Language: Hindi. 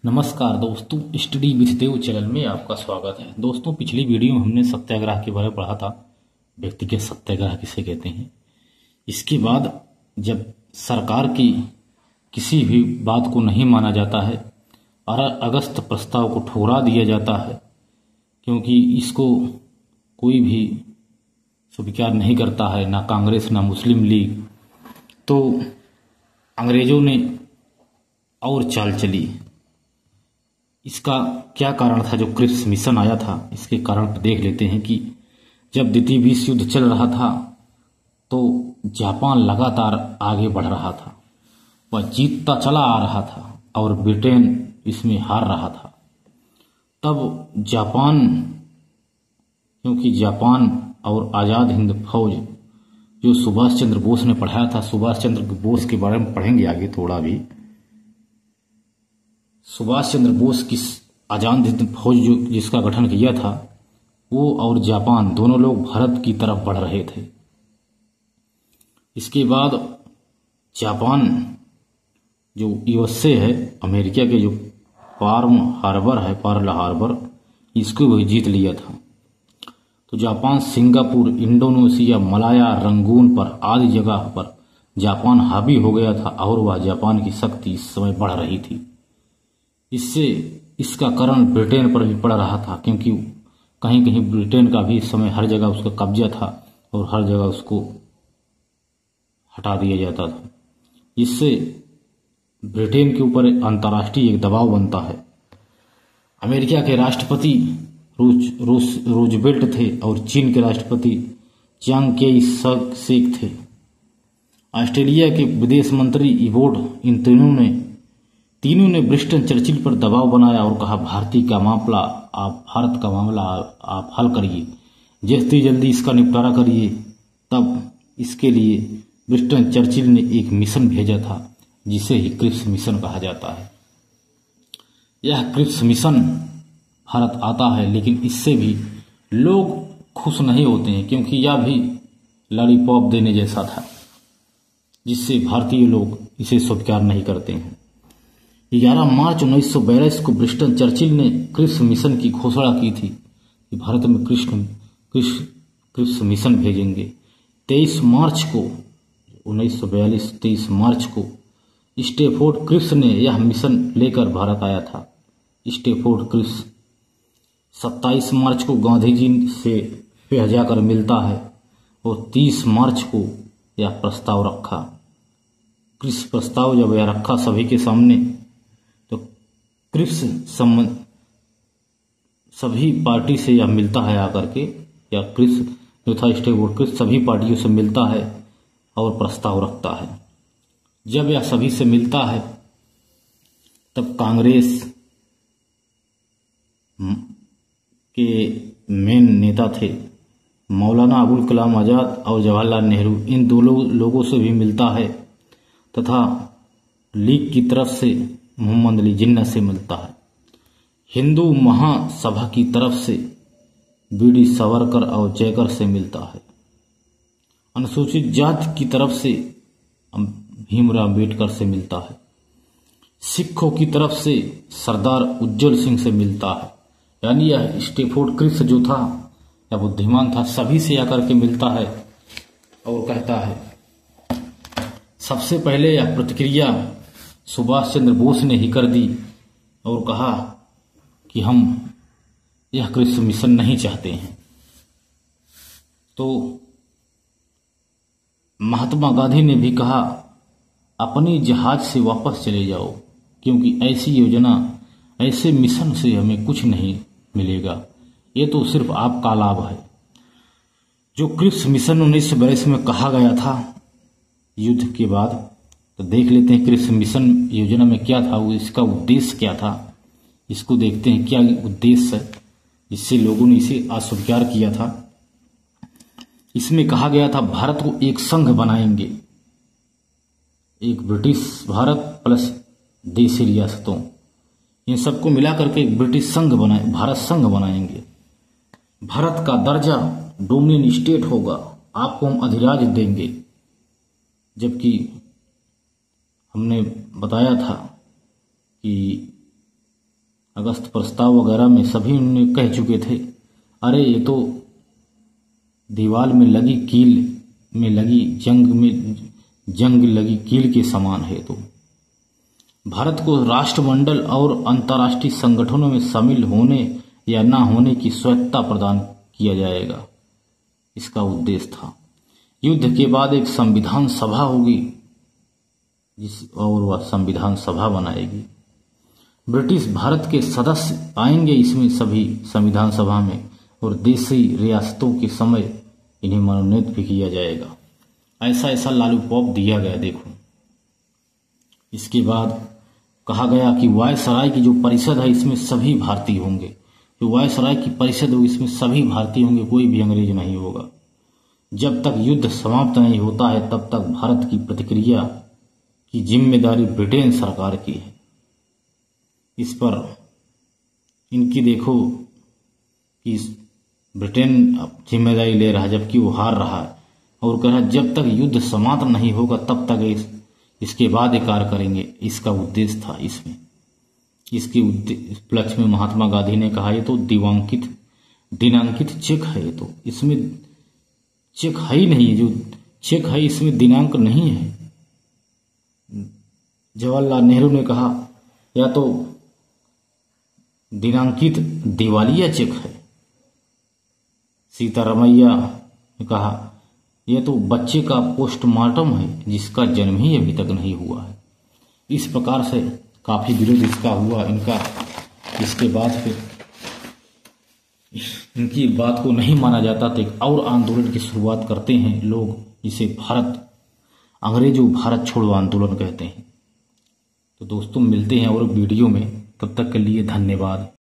नमस्कार दोस्तों, स्टडी विथ देव चैनल में आपका स्वागत है। दोस्तों, पिछली वीडियो में हमने सत्याग्रह के बारे में पढ़ा था। व्यक्तिगत सत्याग्रह किसे कहते हैं। इसके बाद जब सरकार की किसी भी बात को नहीं माना जाता है और अगस्त प्रस्ताव को ठुकरा दिया जाता है, क्योंकि इसको कोई भी स्वीकार नहीं करता है, ना कांग्रेस ना मुस्लिम लीग, तो अंग्रेजों ने और चाल चली। इसका क्या कारण था? जो क्रिप्स मिशन आया था, इसके कारण देख लेते हैं कि जब द्वितीय विश्व युद्ध चल रहा था तो जापान लगातार आगे बढ़ रहा था, वह जीतता चला आ रहा था और ब्रिटेन इसमें हार रहा था। तब जापान, क्योंकि जापान और आज़ाद हिंद फौज जो सुभाष चंद्र बोस ने पढ़ाया था, सुभाष चंद्र बोस के बारे में पढ़ेंगे आगे थोड़ा भी। सुभाष चंद्र बोस की आज़ाद हिंद फौज जो जिसका गठन किया था, वो और जापान दोनों लोग भारत की तरफ बढ़ रहे थे। इसके बाद जापान जो यूएसए है, अमेरिका के जो पर्ल हार्बर, इसको भी जीत लिया था। तो Japan Singapore, Indonesia, Malaya, Rangoon पर आदि जगह पर जापान हावी हो गया था और वह जापान की शक्ति इस समय बढ़ रही थी। इसका कारण ब्रिटेन पर भी पड़ रहा था, क्योंकि कहीं कहीं ब्रिटेन का भी इस समय हर जगह उसका कब्जा था और हर जगह उसको हटा दिया जाता था। इससे ब्रिटेन के ऊपर अंतर्राष्ट्रीय एक दबाव बनता है। अमेरिका के राष्ट्रपति रूजवेल्ट थे और चीन के राष्ट्रपति चियांग काई शेक थे। ऑस्ट्रेलिया के विदेश मंत्री इवोर्ड, इन तीनों ने ब्रिस्टन चर्चिल पर दबाव बनाया और कहा, भारत का मामला आप हल करिए, जितनी जल्दी इसका निपटारा करिए। तब इसके लिए ब्रिस्टन चर्चिल ने एक मिशन भेजा था, जिसे ही क्रिप्स मिशन कहा जाता है। यह क्रिप्स मिशन भारत आता है, लेकिन इससे भी लोग खुश नहीं होते हैं, क्योंकि यह भी लॉलीपॉप देने जैसा था, जिससे भारतीय लोग इसे स्वीकार नहीं करते हैं। 11 मार्च 1942 को ब्रिस्टन चर्चिल ने क्रिप्स मिशन की घोषणा की थी कि भारत में क्रिप्स मिशन भेजेंगे। 23 मार्च को 1942 स्टैफोर्ड क्रिप्स ने यह मिशन लेकर भारत आया था। स्टैफोर्ड क्रिप्स 27 मार्च को गांधी जी से फिर जाकर मिलता है और 30 मार्च को यह प्रस्ताव रखा। क्रिप्स प्रस्ताव जब यह रखा सभी के सामने, तो क्रिप्स सभी पार्टी से यह मिलता है आकर के, या क्रिप्स जो था स्टैफोर्ड क्रिप्स सभी पार्टियों से मिलता है और प्रस्ताव रखता है। जब यह सभी से मिलता है, तब कांग्रेस के मेन नेता थे मौलाना अबुल कलाम आजाद और जवाहरलाल नेहरू, इन दोनों लोगों से भी मिलता है, तथा लीग की तरफ से मोहम्मद अली जिन्ना से मिलता है। हिंदू महासभा की तरफ से बीडी सावरकर और जयकर से मिलता है। अनुसूचित जाति की तरफ से भीमराव अम्बेडकर से मिलता है। सिखों की तरफ से सरदार उज्जवल सिंह से मिलता है। यानी यह स्टैफोर्ड क्रिप्स जो था, या बुद्धिमान था, सभी से आकर के मिलता है और कहता है। सबसे पहले यह प्रतिक्रिया सुभाष चंद्र बोस ने ही कर दी और कहा कि हम यह क्रिप्स मिशन नहीं चाहते हैं। तो महात्मा गांधी ने भी कहा, अपनी जहाज से वापस चले जाओ, क्योंकि ऐसी योजना, ऐसे मिशन से हमें कुछ नहीं मिलेगा, ये तो सिर्फ आपका लाभ है। जो क्रिप्स मिशन 1942 में कहा गया था युद्ध के बाद, तो देख लेते हैं क्रिप्स मिशन योजना में क्या था, वो इसका उद्देश्य क्या था, इसको देखते हैं क्या उद्देश्य है जिससे लोगों ने इसे अस्वीकार किया था। इसमें कहा गया था, भारत को एक संघ बनाएंगे, एक ब्रिटिश भारत प्लस देशी रियासतों, इन सबको मिलाकर के एक ब्रिटिश संघ भारत संघ बनाएंगे। भारत का दर्जा डोमिनियन स्टेट होगा, आपको हम अधिराज देंगे। जबकि हमने बताया था कि अगस्त प्रस्ताव वगैरह में सभी उन्होंने कह चुके थे, अरे ये तो दीवार में लगी कील में लगी जंग लगी कील के समान है। तो भारत को राष्ट्रमंडल और अंतर्राष्ट्रीय संगठनों में शामिल होने या न होने की स्वायत्तता प्रदान किया जाएगा, इसका उद्देश्य था। युद्ध के बाद एक संविधान सभा होगी और वह संविधान सभा बनाएगी। ब्रिटिश भारत के सदस्य आएंगे इसमें सभी संविधान सभा में, और देशी रियासतों के समय इन्हें मनोनीत भी किया जाएगा। ऐसा लालूपॉप दिया गया। देखो, इसके बाद कहा गया कि वायसराय की जो परिषद है इसमें सभी भारतीय होंगे। जो वायसराय की परिषद होगी इसमें सभी भारतीय होंगे, कोई भी अंग्रेज नहीं होगा। जब तक युद्ध समाप्त नहीं होता है तब तक भारत की प्रतिक्रिया की जिम्मेदारी ब्रिटेन सरकार की है। इस पर इनकी देखो कि ब्रिटेन जिम्मेदारी ले रहा है जबकि वो हार रहा है, और कह रहा है जब तक युद्ध समाप्त नहीं होगा तब तक इसके बाद ये कार्य करेंगे। इसका उद्देश्य था इसमें। इसके उपलक्ष्य में महात्मा गांधी ने कहा ये तो दिनांकित चेक है, ये तो इसमें चेक है ही नहीं, जो चेक है इसमें दिनांक नहीं है। जवाहरलाल नेहरू ने कहा या तो दिनांकित दिवालिया चेक है। सीतारामैया ने कहा यह तो बच्चे का पोस्टमार्टम है जिसका जन्म ही अभी तक नहीं हुआ है। इस प्रकार से काफी विरोध इसका हुआ इनका। इसके बाद फिर इनकी बात को नहीं माना जाता तो एक और आंदोलन की शुरुआत करते हैं लोग, जिसे अंग्रेजों भारत छोड़ो आंदोलन कहते हैं। तो दोस्तों मिलते हैं और वीडियो में, तब तक के लिए धन्यवाद।